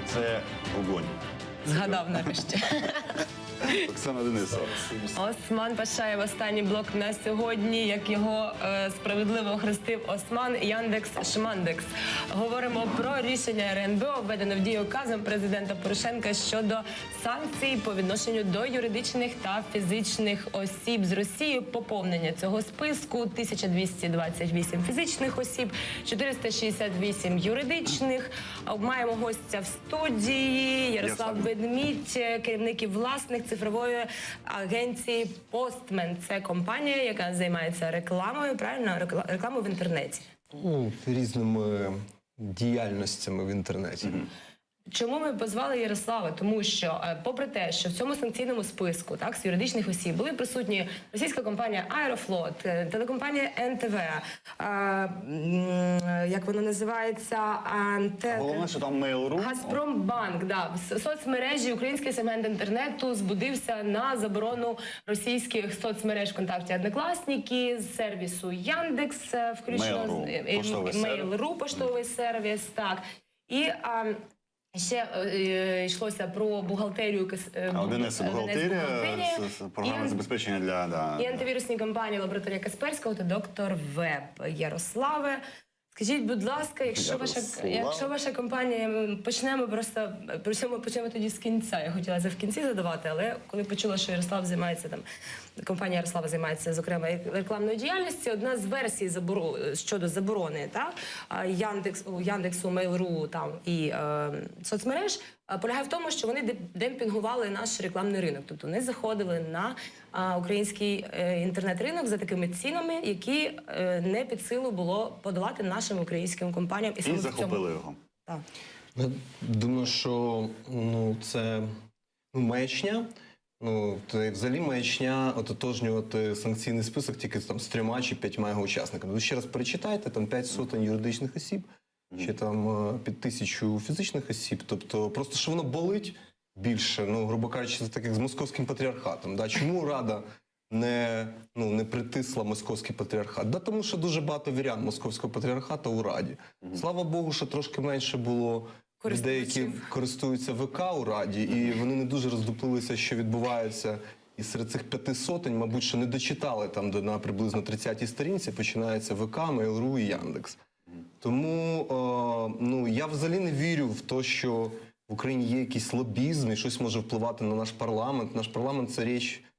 Це огонь. Згадав нарешті. Оксана Денисова. Осман Пашаєв, останній блок на сьогодні, як його справедливо охрестив Осман Яндекс Шмандекс. Говоримо про рішення РНБО, введене в дію указом президента Порошенка щодо санкцій по відношенню до юридичних та фізичних осіб з Росією. Поповнення цього списку: 1228 фізичних осіб, 468 юридичних. Маємо гостя в студії Ярослав Ведмідь, керівник і власник цифрової агенції Postman. Це компанія, яка займається рекламою, правильно? Рекламою в інтернеті. Ну, різними діяльностями в інтернеті. Чому ми позвали Ярослава? Тому що, попри те, що в цьому санкційному списку, так, з юридичних осіб були присутні російська компанія Аерофлот, телекомпанія НТВ, як воно називається, Головне, що там Mail.ru. Газпромбанк, да, в соцмережі український сегмент інтернету збудився на заборону російських соцмереж ВКонтакті, Однокласники, з сервісу Яндекс, включно Mail.ru, поштовий сервіс, так. І ще йшлося про бухгалтерію. Одиниця бухгалтерія, програмне забезпечення для... І антивірусні компанії лабораторія Касперського та доктор Веб. Ярославе, скажіть, будь ласка, якщо ваша компанія, почнемо тоді з кінця. Я хотіла це в кінці задавати, але коли почула, що Ярослав займається там, компанія Ярослава займається, зокрема, рекламною діяльністю, одна з версій щодо заборони, так, Яндексу, Mail.ru там і соцмереж, полягає в тому, що вони демпінгували наш рекламний ринок, тобто не заходили на український інтернет-ринок за такими цінами, які не під силу було подолати нашим українським компаніям. І захопили його. Так. Я думаю, що це маячня. Це взагалі маячня ототожнювати санкційний список тільки там з 3 чи 5 його учасниками. Ви ще раз перечитайте, там 5 сотень юридичних осіб, чи там під 1000 фізичних осіб. Тобто просто, що воно болить більше, грубо кажучи, це так як з московським патріархатом. Да? Чому Рада не притисла московський патріархат? Да, тому що дуже багато вірян московського патріархату у Раді. Слава Богу, що трошки менше було людей, які користуються ВК у Раді, і вони не дуже роздуплилися, що відбувається. І серед цих 5 сотень, мабуть, що не дочитали там, де на приблизно 30-й сторінці починається ВК, Mail.ru і Яндекс. Тому я взагалі не вірю в те, що в Україні є якийсь лобізм і щось може впливати на наш парламент. Наш парламент – це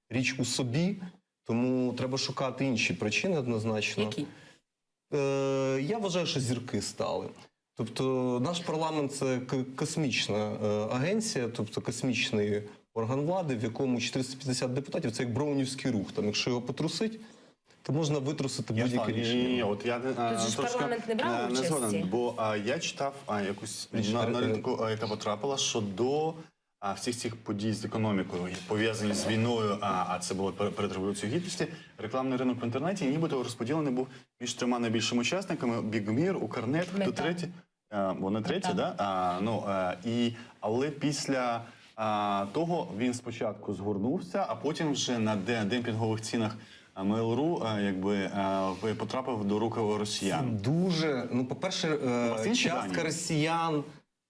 річ у собі, тому треба шукати інші причини однозначно. Які? Я вважаю, що зірки стали. Тобто наш парламент – це космічна агенція, тобто космічний орган влади, в якому 450 депутатів – це як браунівський рух. Там, якщо його потрусить, то можна витрусити будь-яке рішення. От я парламент не брав участі? згоден, бо я читав якусь аналітику, яка потрапила, що до всіх цих подій з економікою, пов'язані з війною, а це було перед Революцією Гідності, рекламний ринок в інтернеті нібито розподілений був між 3 найбільшими учасниками: Бігмір, Укрнет, хто третій? Вони треті, да? Але після того він спочатку згорнувся, а потім вже на демпінгових цінах Mail.ru потрапив до рук росіян. Дуже, по-перше, частка росіян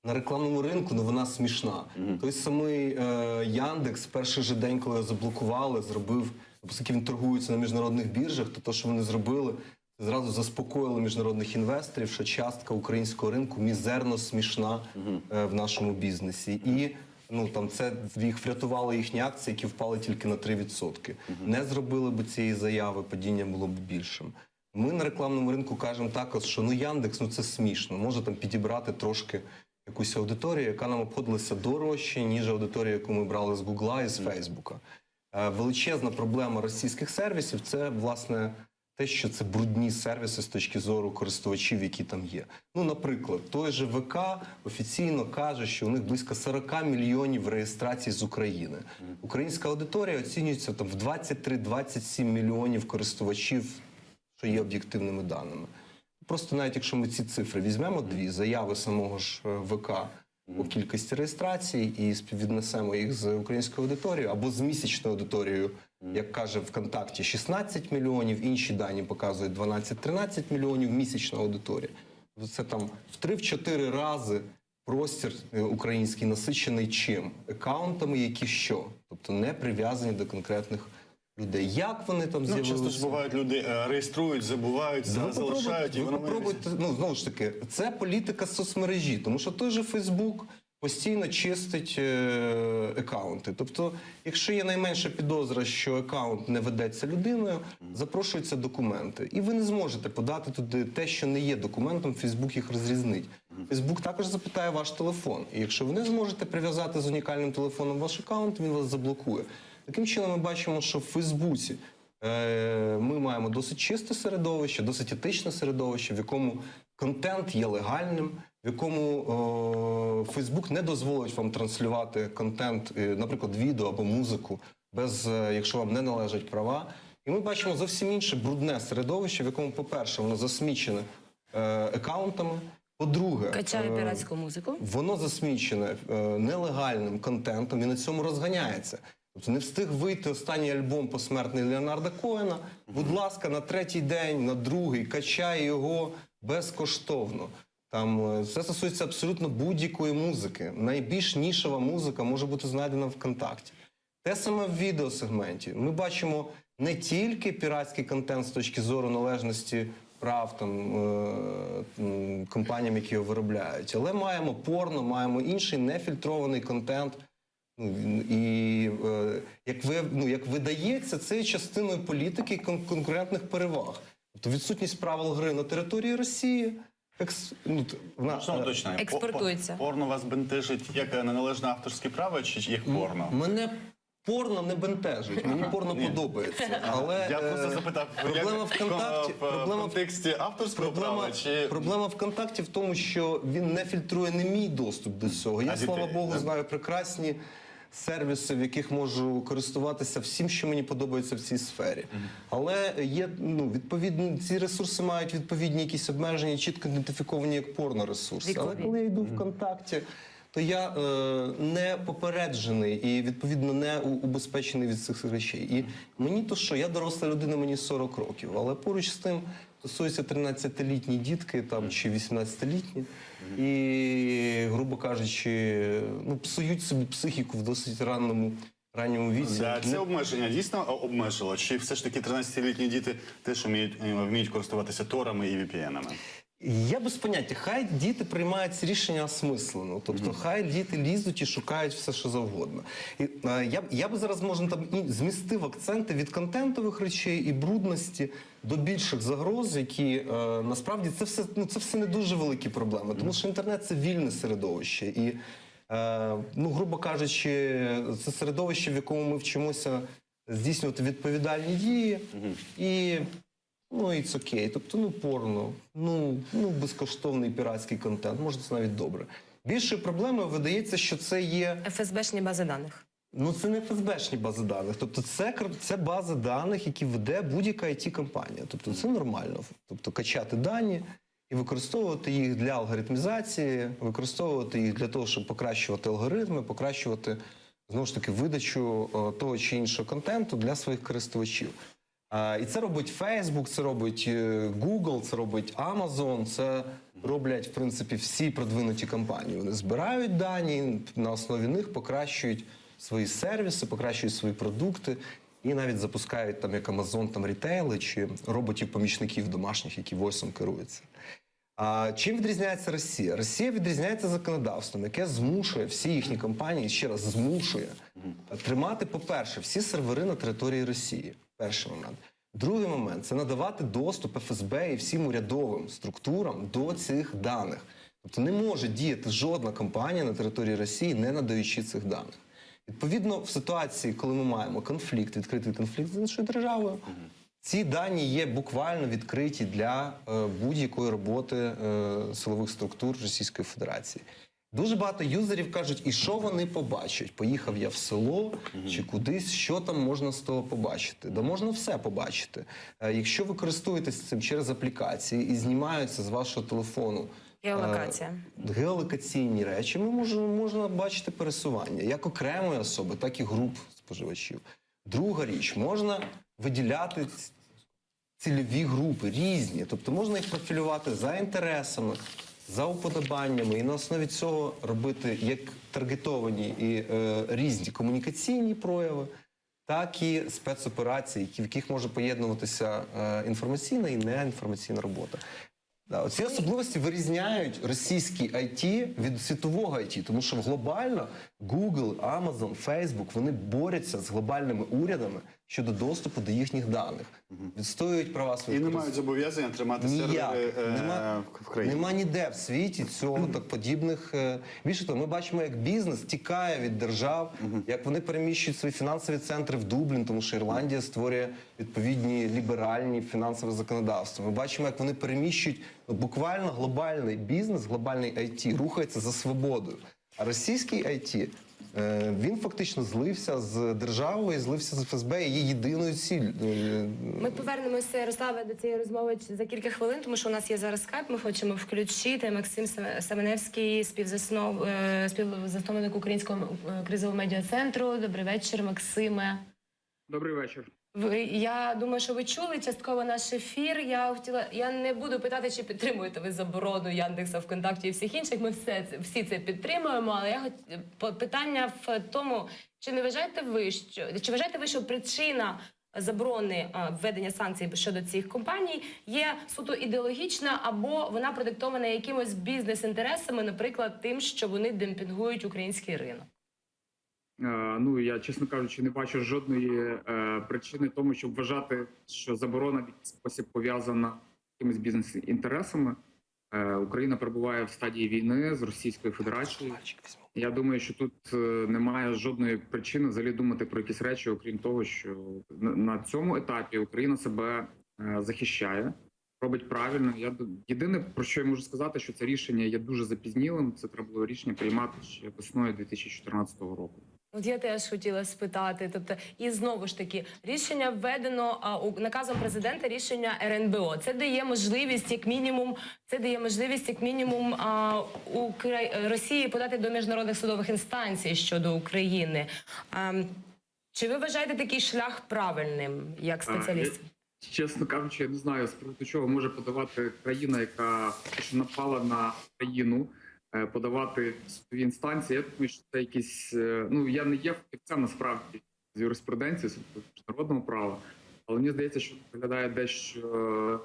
на рекламному ринку, вона смішна. Той самий Яндекс перший же день, коли його заблокували, зробив, оскільки він торгується на міжнародних біржах, то що вони зробили, зразу заспокоїли міжнародних інвесторів, що частка українського ринку мізерно смішна в нашому бізнесі. І це їх врятували їхні акції, які впали тільки на 3%. Не зробили б цієї заяви, падіння було б більшим. Ми на рекламному ринку кажемо також, що Яндекс, це смішно. Може там підібрати трошки якусь аудиторію, яка нам обходилася дорожче, ніж аудиторія, яку ми брали з Гугла і з Фейсбука. Величезна проблема російських сервісів – це, власне, те, що це брудні сервіси з точки зору користувачів, які там є. Наприклад, той же ВК офіційно каже, що у них близько 40 мільйонів реєстрацій з України. Українська аудиторія оцінюється там в 23-27 мільйонів користувачів, що є об'єктивними даними. Просто навіть якщо ми ці цифри візьмемо, 2 заяви самого ж ВК по кількості реєстрацій і співвіднесемо їх з українською аудиторією або з місячною аудиторією, як каже ВКонтакті, 16 мільйонів, інші дані показують 12-13 мільйонів місячна аудиторія. Це там в 3-4 рази простір український насичений чим? Акаунтами, які що? Тобто не прив'язані до конкретних людей. Як вони там з'явилися? Часто ж бувають, люди реєструють, забувають, залишають, і ви воно попробуйте, знову ж таки, це політика соцмережі, тому що той же Фейсбук постійно чистить акаунти. Тобто, якщо є найменша підозра, що акаунт не ведеться людиною, запрошуються документи. І ви не зможете подати туди те, що не є документом, Фейсбук їх розрізнить. Фейсбук також запитає ваш телефон. І якщо ви не зможете прив'язати з унікальним телефоном ваш акаунт, він вас заблокує. Таким чином ми бачимо, що в Фейсбуці ми маємо досить чисте середовище, досить етичне середовище, в якому контент є легальним, в якому Фейсбук не дозволить вам транслювати контент, наприклад, відео або музику, якщо вам не належать права. І ми бачимо зовсім інше брудне середовище, в якому, по-перше, воно засмічене акаунтами, по-друге, Качає піратську музику. Воно засмічене нелегальним контентом і на цьому розганяється. Тобто не встиг вийти останній альбом посмертний Леонарда Коена. Будь ласка, на третій день, на другий, качай його безкоштовно. Там це стосується абсолютно будь-якої музики. Найбільш нішова музика може бути знайдена ВКонтакті. Те саме в відеосегменті. Ми бачимо не тільки піратський контент з точки зору належності прав компаніям, які його виробляють, але маємо порно, маємо інший нефільтрований контент. Як видається, це є частиною політики конкурентних переваг. Тобто відсутність правил гри на території Росії експортується. Порно вас бентежить як неналежне авторське право, чи як порно? Мене порно не бентежить, мені порно подобається. Але я просто запитав, проблема ВКонтакті, в контексті авторського права, чи... Проблема ВКонтакті в тому, що він не фільтрує не мій доступ до цього. Я, слава Богу, знаю прекрасні сервіси, в яких можу користуватися всім, що мені подобається в цій сфері. Але є, ці ресурси мають відповідні якісь обмеження, чітко ідентифіковані як порно-ресурси. Але коли я йду в ВКонтакті, то я не попереджений і, відповідно, не убезпечений від цих речей. І мені то що, я доросла людина, мені 40 років, але поруч з тим стосуються 13-літні дітки там, чи 18-літні, і, грубо кажучи, псують собі психіку в досить ранньому віці. Це обмеження дійсно обмежило? Чи все ж таки 13-літні діти теж вміють користуватися торами і VPN-ами? Я без поняття. Хай діти приймають ці рішення осмислено. Тобто хай діти лізуть і шукають все, що завгодно. І, я би зараз, змістив акценти від контентових речей і брудності до більших загроз, які насправді це все не дуже великі проблеми. Тому що інтернет – це вільне середовище. І, грубо кажучи, це середовище, в якому ми вчимося здійснювати відповідальні дії. І it's окей. Тобто, порно, безкоштовний піратський контент, може, це навіть добре. Більшою проблемою видається, що це є... ФСБшні бази даних. Це не ФСБшні бази даних. Тобто, це бази даних, які веде будь-яка IT-компанія. Тобто, це нормально. Тобто, качати дані і використовувати їх для алгоритмізації, використовувати їх для того, щоб покращувати алгоритми, покращувати, знову ж таки, видачу того чи іншого контенту для своїх користувачів. І це робить Facebook, це робить Google, це робить Amazon, це роблять, в принципі, всі продвинуті компанії. Вони збирають дані, на основі них покращують свої сервіси, покращують свої продукти і навіть запускають, там, як Amazon, там, рітейли чи роботів-помічників домашніх, які войсом керуються. Чим відрізняється Росія? Росія відрізняється законодавством, яке змушує всі їхні компанії, ще раз, змушує тримати, по-перше, всі сервери на території Росії. Перший момент. Другий момент – це надавати доступ ФСБ і всім урядовим структурам до цих даних. Тобто не може діяти жодна компанія на території Росії, не надаючи цих даних. Відповідно, в ситуації, коли ми маємо конфлікт, відкритий конфлікт з іншою державою, ці дані є буквально відкриті для будь-якої роботи силових структур Російської Федерації. Дуже багато юзерів кажуть, і що вони побачать? Поїхав я в село чи кудись, що там можна з того побачити? Да можна все побачити. Якщо ви користуєтесь цим через аплікації і знімаються з вашого телефону геолокація. Геолокаційні речі, можна бачити пересування як окремої особи, так і груп споживачів. Друга річ, можна виділяти цільові групи різні. Тобто можна їх профілювати за інтересами, за уподобаннями і на основі цього робити як таргетовані і різні комунікаційні прояви, так і спецоперації, в яких може поєднуватися інформаційна і неінформаційна робота. Да, ці особливості вирізняють російський IT від світового IT, тому що глобально Google, Amazon, Facebook, вони борються з глобальними урядами щодо доступу до їхніх даних. Відстоюють права своїх І не мають зобов'язання тримати сервери в країні. Нема ніде в світі цього так подібних. Більше того, ми бачимо, як бізнес тікає від держав, як вони переміщують свої фінансові центри в Дублін, тому що Ірландія створює відповідні ліберальні фінансове законодавство. Ми бачимо, як вони переміщують буквально глобальний бізнес, глобальний IT рухається за свободою. А російський IT, він фактично злився з державою, злився з ФСБ, і є єдиною ціллю. Ми повернемося, Ярославе, до цієї розмови за кілька хвилин, тому що у нас є зараз скайп, ми хочемо включити. Максим Семеневський, співзасновник Українського кризового медіа-центру. Добрий вечір, Максиме. Добрий вечір. Я думаю, що ви чули частково наш ефір. Я не буду питати, чи підтримуєте ви заборону Яндекса, ВКонтакті і всіх інших. Ми всі це підтримуємо. Але питання в тому, чи вважаєте ви, що причина заборони введення санкцій щодо цих компаній є суто ідеологічна, або вона продиктована якимось бізнес-інтересами, наприклад, тим, що вони демпінгують український ринок? Ну, я, чесно кажучи, не бачу жодної причини тому, щоб вважати, що заборона в якийсь спосіб пов'язана з якимись бізнес-інтересами. Україна перебуває в стадії війни з Російською Федерацією. Я думаю, що тут немає жодної причини взагалі думати про якісь речі, окрім того, що на цьому етапі Україна себе захищає, робить правильно. Єдине, про що я можу сказати, що це рішення є дуже запізнілим. Це треба було рішення приймати ще весною 2014 року. От я теж хотіла спитати, тобто, і знову ж таки, рішення введено наказом президента, рішення РНБО. Це дає можливість, як мінімум, Росії подати до міжнародних судових інстанцій щодо України. Чи ви вважаєте такий шлях правильним, як спеціаліст? Чесно кажучи, я не знаю, з приводу чого може подавати країна, яка напала на країну, подавати судові інстанції. Я думаю, що це якісь... Ну, я не є фахівцем, насправді, з юриспруденції, з міжнародного права, але мені здається, що виглядає дещо...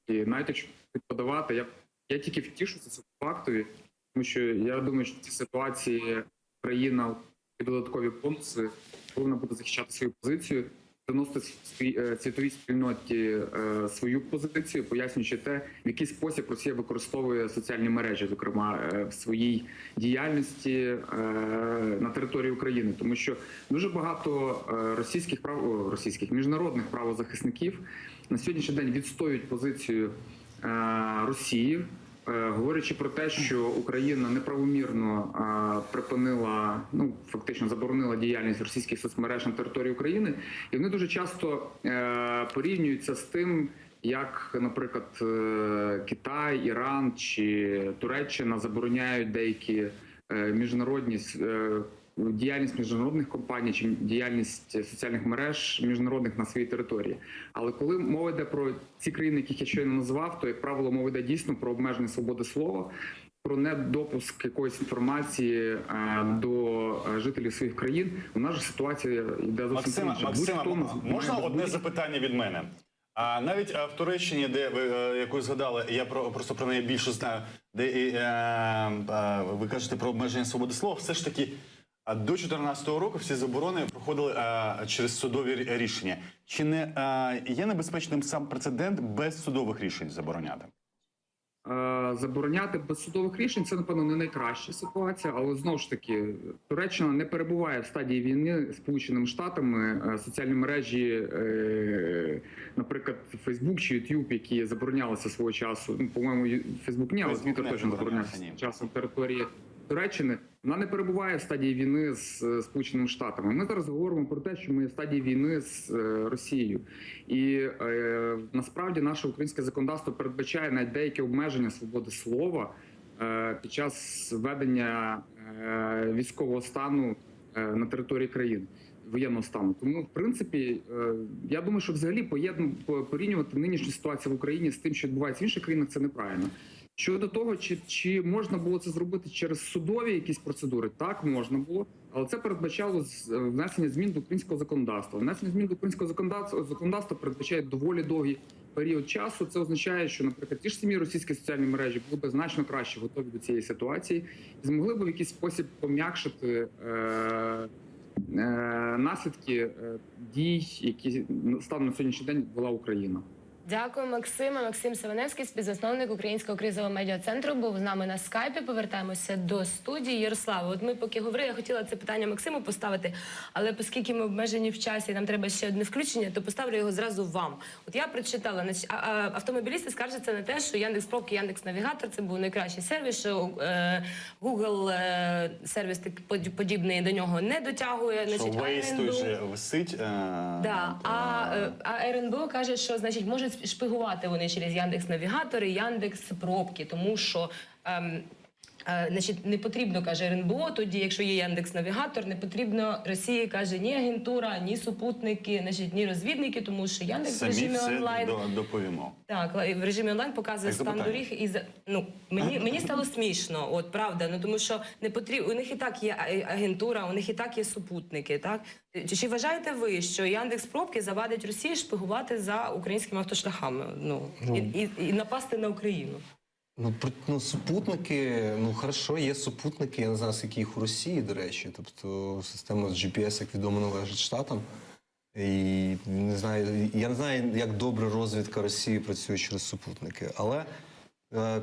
І навіть якщо подавати, я тільки втішуся цьому фактові, тому що я думаю, що в цій ситуації країна і додаткові бонуси повинна буде захищати свою позицію, доносити світовій спільноті свою позицію, пояснюючи те, в який спосіб Росія використовує соціальні мережі, зокрема в своїй діяльності на території України. Тому що дуже багато міжнародних правозахисників на сьогоднішній день відстоюють позицію Росії, говорячи про те, що Україна неправомірно припинила, ну фактично заборонила діяльність російських соцмереж на території України, і вони дуже часто порівнюються з тим, як, наприклад, Китай, Іран чи Туреччина забороняють деякі міжнародні діяльність міжнародних компаній чи діяльність соціальних мереж міжнародних на своїй території. Але коли мова йде про ці країни, яких я щойно назвав, то, як правило, мова йде дійсно про обмеження свободи слова, про недопуск якоїсь інформації до жителів своїх країн. У нас же ситуація йде зовсім інша. Максима, можна одне запитання від мене? А навіть в Туреччині, де ви яку згадали, я просто про неї більше знаю, де ви кажете про обмеження свободи слова, все ж таки до 2014 року всі заборони проходили через судові рішення. Чи не є небезпечним сам прецедент без судових рішень забороняти? Забороняти без судових рішень – це, напевно, не найкраща ситуація, але, знову ж таки, Туреччина не перебуває в стадії війни з Сполученими Штатами. Соціальні мережі, наприклад, Facebook чи YouTube, які заборонялися свого часу, ну, по-моєму, Facebook ні, але Twitter точно заборонявся часом території Туреччини, вона не перебуває в стадії війни з Сполученими Штатами. Ми зараз говоримо про те, що ми в стадії війни з Росією. І насправді наше українське законодавство передбачає навіть деякі обмеження свободи слова під час введення військового стану на території країни. воєнного стану. Тому, в принципі, я думаю, що взагалі порівнювати нинішню ситуацію в Україні з тим, що відбувається в інших країнах, це неправильно. Щодо того, чи можна було це зробити через судові якісь процедури, так, можна було, але це передбачало внесення змін до українського законодавства. Внесення змін до українського законодавства передбачає доволі довгий період часу. Це означає, що, наприклад, ті ж самі російські соціальні мережі були б значно краще готові до цієї ситуації і змогли б в якийсь спосіб пом'якшити наслідки дій, які станом на сьогоднішній день була Україна. Дякую, Максиме. Максим Савиневський, співзасновник Українського кризового медіа-центру, був з нами на скайпі. Повертаємося до студії. Ярослава, от ми поки говорили, я хотіла це питання Максиму поставити, але оскільки ми обмежені в часі, нам треба ще одне включення, то поставлю його зразу вам. От я прочитала, автомобілісти скаржаться на те, що Яндекс.Пробки, Яндекс.Навігатор – це був найкращий сервіс, що Google сервіс подібний до нього не дотягує. Що Waze той же висить. А РНБО каже, що, значить, можуть шпигувати вони через Яндекс.Навігатор і Яндекс.Пробки, тому що значить, не потрібно, каже РНБО, тоді, якщо є Яндекс.Навігатор, не потрібно Росії, каже, ні агентура, ні супутники, значить, ні розвідники, тому що Яндекс в режимі онлайн... доповімо. Так, в режимі онлайн показує стан доріг і мені стало смішно, от правда, ну тому що не потрібно, у них і так є агентура, у них і так є супутники, так? Чи вважаєте ви, що Яндекс.Пробки завадить Росії шпигувати за українськими автошляхами, і напасти на Україну? Супутники, хорошо, є супутники, я не знаю, скільки їх у Росії, до речі, тобто система з GPS, як відомо, належить Штатам. І я не знаю, як добре розвідка Росії працює через супутники, але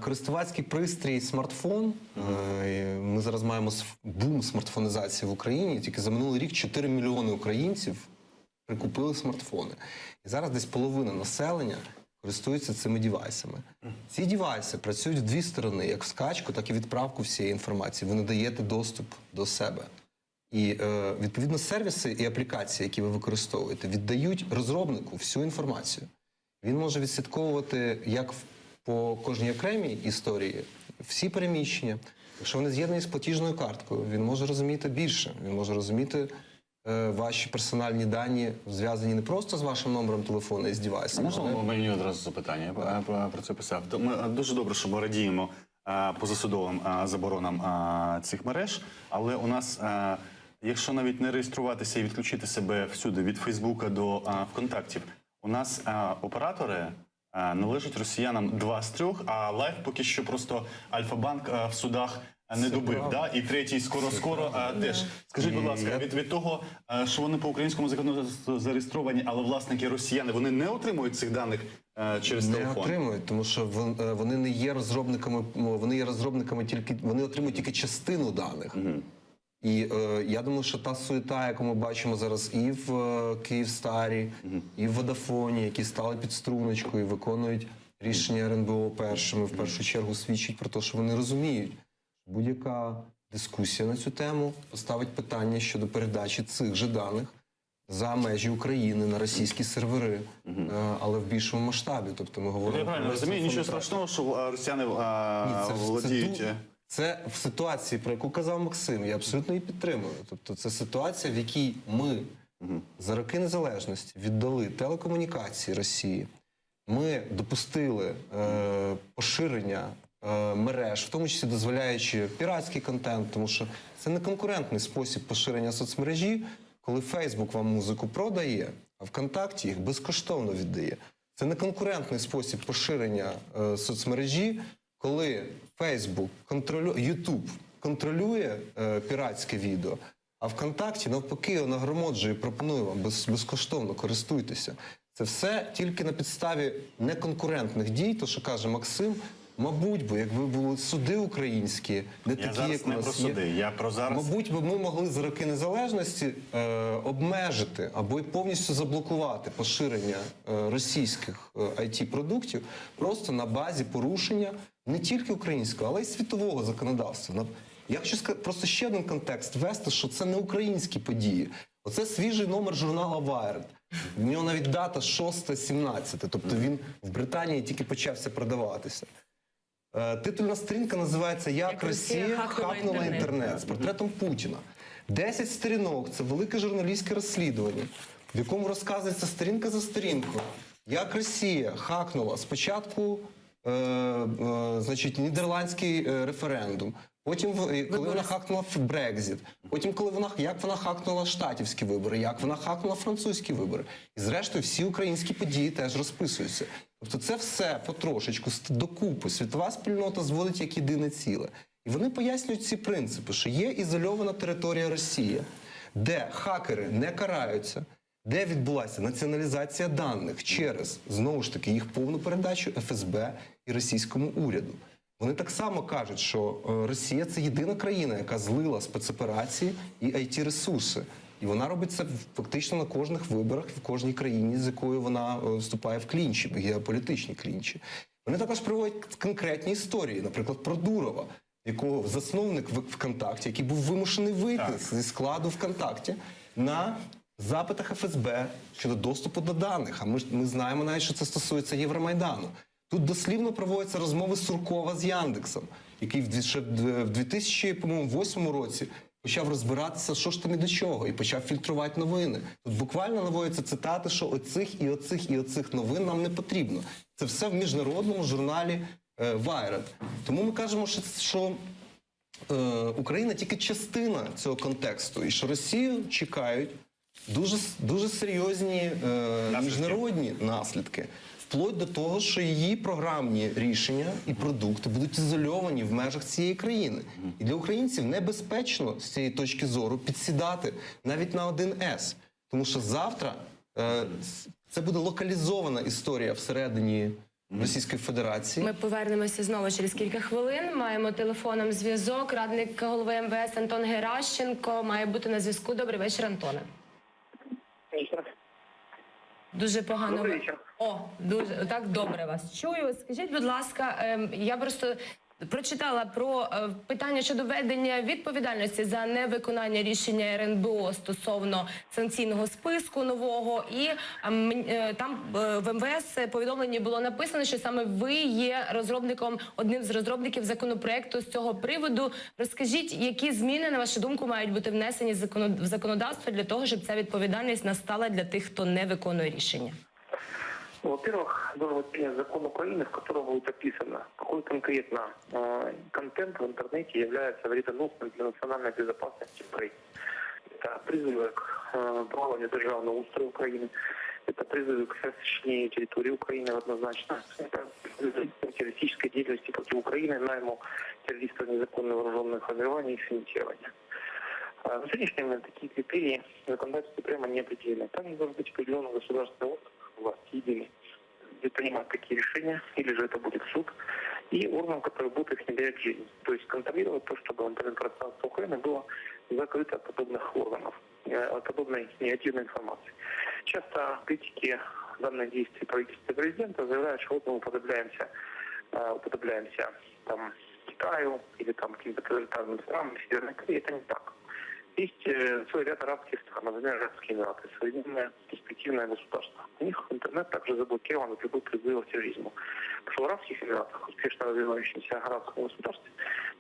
користувацький пристрій, смартфон, ми зараз маємо бум смартфонізації в Україні, тільки за минулий рік 4 мільйони українців прикупили смартфони. І зараз десь половина населення користуються цими девайсами. Ці девайси працюють в дві сторони, як в скачку, так і відправку всієї інформації. Ви надаєте доступ до себе. І, відповідно, сервіси і аплікації, які ви використовуєте, віддають розробнику всю інформацію. Він може відслідковувати, як по кожній окремій історії, всі переміщення. Якщо вони з'єднані з платіжною карткою, він може розуміти більше. Він може розуміти ваші персональні дані, зв'язані не просто з вашим номером телефону і з девайсом. Можна мені одразу запитання? Я про це писав. Ми дуже добре, що ми радіємо позасудовим заборонам цих мереж, але у нас, якщо навіть не реєструватися і відключити себе всюди, від Фейсбука до ВКонтактів, у нас оператори належать росіянам 2 з 3, а Лайф поки що просто Альфа-банк в судах не добив, да? І третій скоро теж. Скажіть, будь ласка, від того, що вони по українському законодавству зареєстровані, але власники росіяни, вони не отримують цих даних через телефон? Не отримують, тому що вони не є розробниками, вони отримують тільки частину даних. І я думаю, що та суєта, яку ми бачимо зараз і в Київстарі, і в Водафоні, які стали під струночкою, виконують рішення РНБО першими, в першу чергу свідчить про те, що вони розуміють, що будь-яка дискусія на цю тему поставить питання щодо передачі цих же даних за межі України на російські сервери, але в більшому масштабі. Тобто ми говоримо... Я правильно розумію, нічого страшного, що росіяни володіють... Це в ситуації, про яку казав Максим, я абсолютно її підтримую. Тобто це ситуація, в якій ми за роки незалежності віддали телекомунікації Росії, ми допустили поширення мереж, в тому числі дозволяючи піратський контент, тому що це не конкурентний спосіб поширення соцмережі, коли Фейсбук вам музику продає, а ВКонтакті їх безкоштовно віддає. Це не конкурентний спосіб поширення соцмережі, коли Facebook контролює, YouTube контролює піратське відео, а ВКонтакті навпаки його нагромаджує і пропонує вам безкоштовно, користуйтеся. Це все тільки на підставі неконкурентних дій, то, що каже Максим, мабуть би, якби були суди українські, не такі, як у нас є. Я про зараз. Мабуть би, ми могли за роки незалежності обмежити або й повністю заблокувати поширення російських IT-продуктів просто на базі порушення не тільки українського, але й світового законодавства. Я хочу просто ще один контекст ввести, що це не українські події. Оце свіжий номер журналу Wired. В нього навіть дата 6-17, тобто він в Британії тільки почався продаватися. Титульна сторінка називається «Як Росія хакнула інтернет» з портретом Путіна. 10 сторінок – це велике журналістське розслідування, в якому розказується сторінка за сторінкою, як Росія хакнула спочатку значить, нідерландський референдум, потім, коли вона хакнула Брекзит, потім, як вона хакнула штатівські вибори, як вона хакнула французькі вибори. І зрештою всі українські події теж розписуються. Тобто це все потрошечку докупи світова спільнота зводить як єдине ціле. І вони пояснюють ці принципи, що є ізольована територія Росії, де хакери не караються, де відбулася націоналізація даних через, знову ж таки, їх повну передачу ФСБ і російському уряду. Вони так само кажуть, що Росія – це єдина країна, яка злила спецоперації і IT-ресурси. І вона робить це фактично на кожних виборах в кожній країні, з якою вона вступає в клінчі, в геополітичні клінчі. Вони також приводять конкретні історії, наприклад, про Дурова, якого засновник ВКонтакті, який був вимушений вийти зі складу ВКонтакті на запитах ФСБ щодо доступу до даних. А ми знаємо навіть, що це стосується Євромайдану. Тут дослівно проводяться розмови Суркова з Яндексом, який ще в 2008 році почав розбиратися, що ж там і до чого, і почав фільтрувати новини. Тут буквально наводяться цитати, що оцих і оцих і оцих новин нам не потрібно. Це все в міжнародному журналі Wired. Тому ми кажемо, що Україна тільки частина цього контексту, і що Росію чекають дуже серйозні міжнародні наслідки. Вплоть до того, що її програмні рішення і продукти будуть ізольовані в межах цієї країни. І для українців небезпечно з цієї точки зору підсідати навіть на 1С. Тому що завтра це буде локалізована історія всередині Російської Федерації. Ми повернемося знову через кілька хвилин. Маємо телефоном зв'язок. Радник голови МВС Антон Геращенко має бути на зв'язку. Добрий вечір, Антоне. Дуже погано. Добрий вечір. О, дуже так добре вас чую. Скажіть, будь ласка, я просто прочитала про питання щодо введення відповідальності за невиконання рішення РНБО стосовно санкційного списку нового. І там в МВС повідомленні було написано, що саме ви є одним з розробників законопроекту з цього приводу. Розкажіть, які зміни, на вашу думку, мають бути внесені в законодавство для того, щоб ця відповідальність настала для тих, хто не виконує рішення? Во-первых, должен быть принят закон Украины, в котором будет описано, какой конкретно контент в интернете является вредоносным для национальной безопасности Украины. Это призывы к плаванию державного устроя Украины, это призывы к осуществлению территории Украины однозначно, это призывы к террористической деятельности против Украины, найму террористов незаконно вооруженных формирований и финансирования. На сегодняшний момент такие критерии законодательства прямо не определены. Там не должен быть определенный государственный орган, власти единый, где принимать такие решения, или же это будет суд, и орган, который будет их внедрять в жизнь. То есть контролировать то, чтобы интернет-пространство Украины было закрыто от подобных органов, от подобной негативной информации. Часто критики данных действий правительства и президента заявляют, что вот мы уподобляемся там, Китаю или там, каким-то тоталитарным странам, Северной Корее. Это не так. Есть целый ряд арабских стран, например, Арабские Эмираты, современное перспективное государство. У них интернет также заблокирован от любых призывов к терроризму. Потому что в Арабских Эмиратах, успешно развивающемся арабском государстве,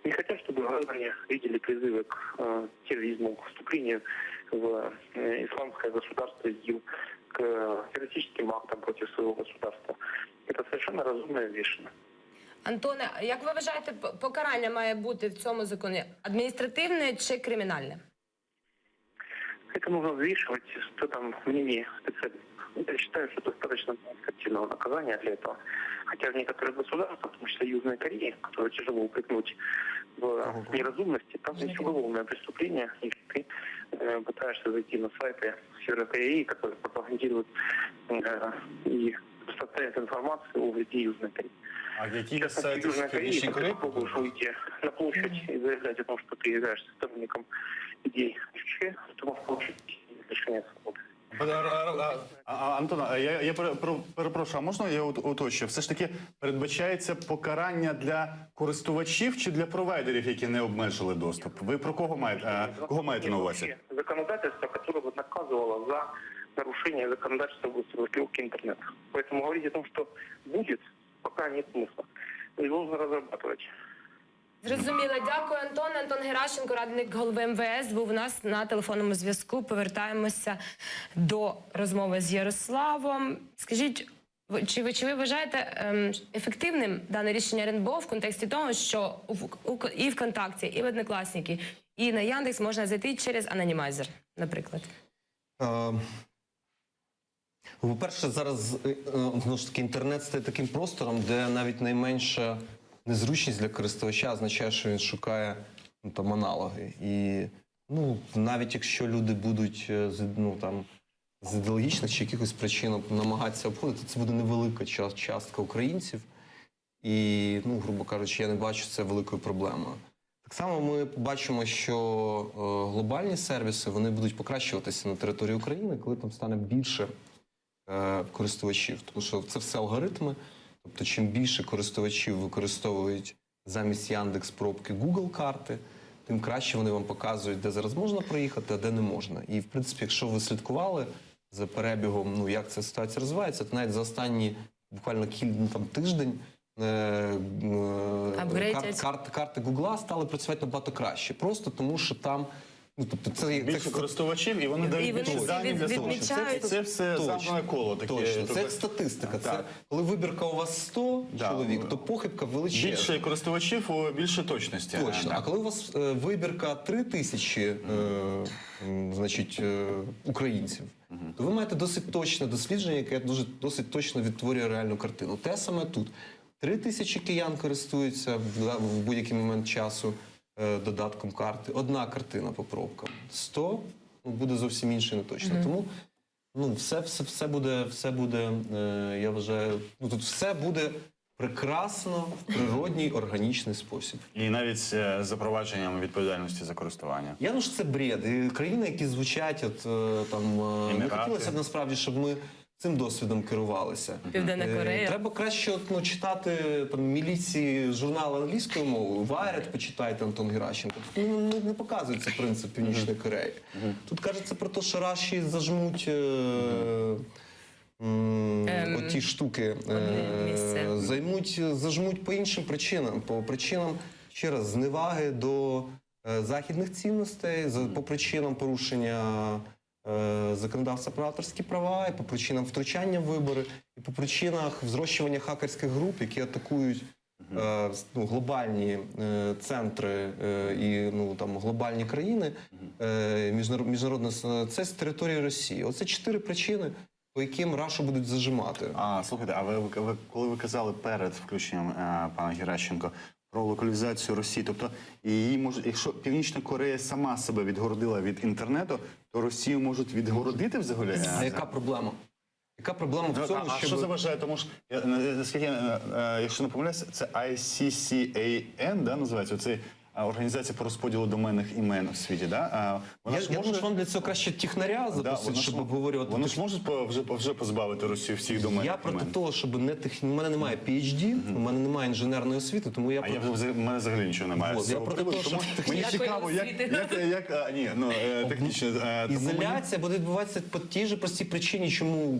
не хотят, чтобы граждане видели призывы к терроризму, к вступлению в исламское государство ИГИЛ, к террористическим актам против своего государства. Это совершенно разумно и взвешенно. Антоне, як ви вважаєте, покарання має бути в цьому законі адміністративне чи кримінальне? Это нужно взвешивать с учетом мнений специалистов. Я считаю, что достаточно административного наказания для этого. Хотя в некоторых государствах, в том числе Южной Корее, которую тяжело упрекнуть в неразумности, там есть уголовное преступление, если ты пытаешься зайти на сайты Северной Кореи, которые пропагандируют и распространяют информацию о вреде Южной Кореи. А які Сейчас сайти в Южной в Корее, Північній ты Кореї? попробуешь выйти на площадь и заявлять о том, что ты являешься сторонником идей Чечи, то можешь получить лишение свободы. Антона, я перепрошую, а можна я уточню? Все ж таки передбачається покарання для користувачів чи для провайдерів, які не обмежили доступ? Ви про кого маєте на увазі? Законодательство, которое бы наказывало за нарушение законодательства в области блокировки интернета. Поэтому говорить о том, что будет, пока нет смысла. И должен разрабатывать. Зрозуміло. Дякую, Антон. Антон Геращенко, радник голови МВС, був у нас на телефонному зв'язку. Повертаємося до розмови з Ярославом. Скажіть, чи ви вважаєте ефективним дане рішення РНБО в контексті того, що і ВКонтакті, і в Однокласники, і на Яндекс можна зайти через анонімайзер, наприклад? По-перше, зараз знову ж таки інтернет стає таким простором, де навіть найменша незручність для користувача означає, що він шукає там аналоги. І навіть якщо люди будуть з ідеологічних чи якихось причин намагатися обходити, це буде невелика частка українців. І, грубо кажучи, я не бачу це великою проблемою. Так само ми бачимо, що глобальні сервіси вони будуть покращуватися на території України, коли там стане більше користувачів. Тому що це все алгоритми. Тобто, чим більше користувачів використовують замість Яндекс.Пробки Google карти, тим краще вони вам показують, де зараз можна проїхати, а де не можна. І, в принципі, якщо ви слідкували за перебігом, як ця ситуація розвивається, то навіть за останні буквально тиждень карти Гугла стали працювати набагато краще. Просто тому, що там більше користувачів, і вони дають більше дані для того. Це все замкнене коло. Точно. Це як статистика. Це, коли вибірка у вас 100 чоловік, то похибка величезна. Більше користувачів, більше точності. Точно. А коли у вас вибірка 3000 українців, то ви маєте досить точне дослідження, яке досить точно відтворює реальну картину. Те саме тут. 3000 киян користуються в будь-який момент часу додатком карти. Одна картина по пробкам. 100 буде зовсім інше і не точно. Тому все буде, я вважаю, тут все буде прекрасно, в природній, органічний спосіб. І навіть з запровадженням відповідальності за користування. Я думаю, що це бред. І країни, які звучать, не хотілося б насправді, щоб ми цим досвідом керувалися. Південна Корея. Треба краще читати міліції журнал англійською мовою. Wired почитайте, Антон Геращенко. Тут не показується принцип Північної Кореї. Тут кажеться про те, що Раші зажмуть оті штуки, зажмуть по іншим причинам. По причинам, ще раз, зневаги до західних цінностей, по причинам порушення законодавства про авторські права, і по причинам втручання в вибори, і по причинах зрощування хакерських груп, які атакують глобальні центри і глобальні країни, міжнародне, це з території Росії. Оце 4 причини, по яким Рашу будуть зажимати. Слухайте, а коли ви казали перед включенням пана Геращенко про локалізацію Росії, тобто якщо Північна Корея сама себе відгородила від інтернету, то Росію можуть відгородити взагалі? А яка проблема? Яка проблема в цьому, що заважає? Тому що, якщо не помиляюся, це ICCAN, називається, це Організація по розподілу доменних імен в світі, да? Я думаю, що вам для цього краще технаря запросити, щоб обговорювати. Вони ж можуть вже позбавити Росію всіх доменних імен. Я проти того, щоб у мене немає PhD, у мене немає інженерної освіти, тому я в мене взагалі нічого немає. Я проти того, що мені цікаво, технічно. Ізоляція буде відбуватися по тій же простій причині, чому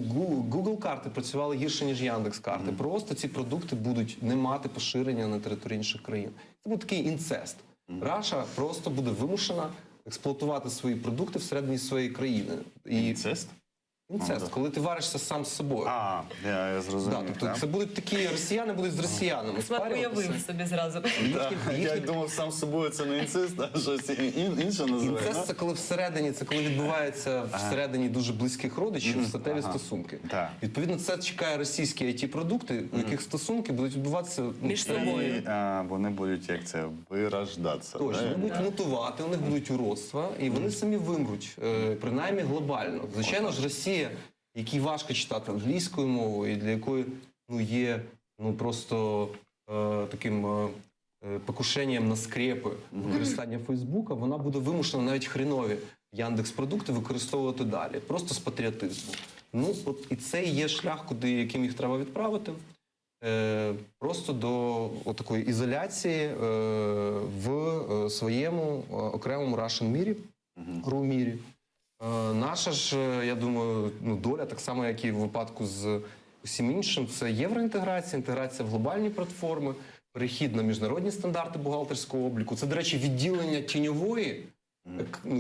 Google карти працювали гірше, ніж Яндекс карти. Просто ці продукти будуть не мати поширення на території інших країн. Це буде такий інцест. Раша просто буде вимушена експлуатувати свої продукти всередині своєї країни. Інцест? Інцест, коли ти варишся сам з собою. Я зрозумів. Тобто це будуть такі, росіяни будуть з росіянами спарюватися. Уявив собі зразу. Я думав, сам з собою це не інцест, а щось інше називає. Інцест – це коли всередині, це коли відбувається всередині дуже близьких родичів статеві стосунки. Відповідно, це чекає російські IT-продукти, у яких стосунки будуть відбуватися між собою. Вони будуть, як це, вирождатися. Точно, вони будуть мутувати, у них будуть уродства, і вони самі вимруть, принаймні глобально. Звичайно ж, Росія, якій важко читати англійською мовою, і для якої є просто таким покушенням на скрепи використання Фейсбука, вона буде вимушена навіть хренові Яндекс.Продукти використовувати далі, просто з патріотизму. І це і є шлях, яким їх треба відправити, просто до такої ізоляції в своєму окремому Russian мірі. Наша ж, я думаю, доля, так само, як і в випадку з усім іншим, це євроінтеграція, інтеграція в глобальні платформи, перехід на міжнародні стандарти бухгалтерського обліку. Це, до речі, відділення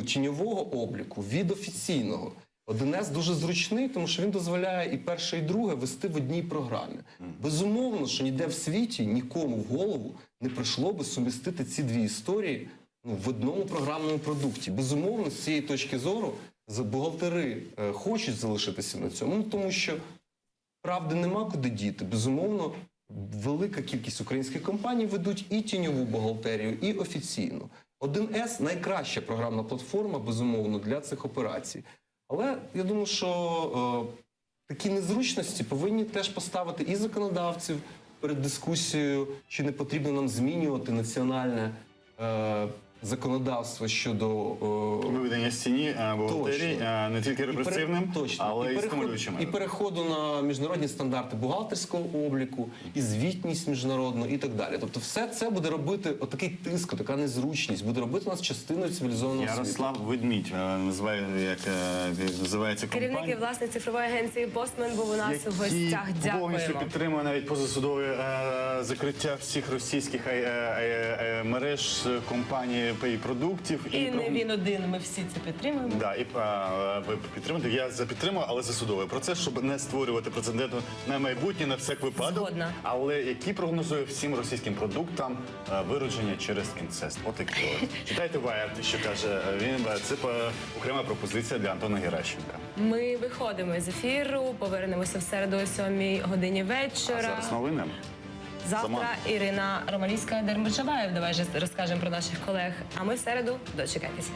тіньового обліку від офіційного. 1С дуже зручний, тому що він дозволяє і перше, і друге вести в одній програмі. Безумовно, що ніде в світі нікому в голову не прийшло би сумістити ці дві історії в одному програмному продукті. Безумовно, з цієї точки зору бухгалтери хочуть залишитися на цьому, тому що правди нема куди діти. Безумовно, велика кількість українських компаній ведуть і тіньову бухгалтерію, і офіційну. 1С – найкраща програмна платформа, безумовно, для цих операцій. Але я думаю, що такі незручності повинні теж поставити і законодавців перед дискусією, чи не потрібно нам змінювати національне законодавство щодо Виведення з тіні бухгалтерії не тільки репресивним, але і стимулюючим. І переходу на міжнародні стандарти бухгалтерського обліку, і звітність міжнародну, і так далі. Тобто все це буде робити, отакий тиск, така незручність, буде робити нас частиною цивілізованого світу. Ярослав Ведмідь називається компанія. Керівник і власник цифрової агенції «Постмен» був у нас у гостях. Який повністю Дякуємо. підтримує навіть позасудове закриття всіх російських мереж, компаній і продуктів. І не він один, ми всі це підтримуємо. Да, і ви підтримуєте. Я підтримую, але за судовий процес, щоб не створювати прецеденту на майбутнє, на всяк випадок. Згодна. Але який прогнозує всім російським продуктам виродження через інцест. От і читайте Wired, що каже він. Це окрема пропозиція для Антона Геращенка. Ми виходимо з ефіру, повернемося в середу о 7 годині вечора. А зараз новини. Завтра Сама. Ірина Романівська, Дермачабаєв. Давай же розкажемо про наших колег. А ми в середу дочекайтеся.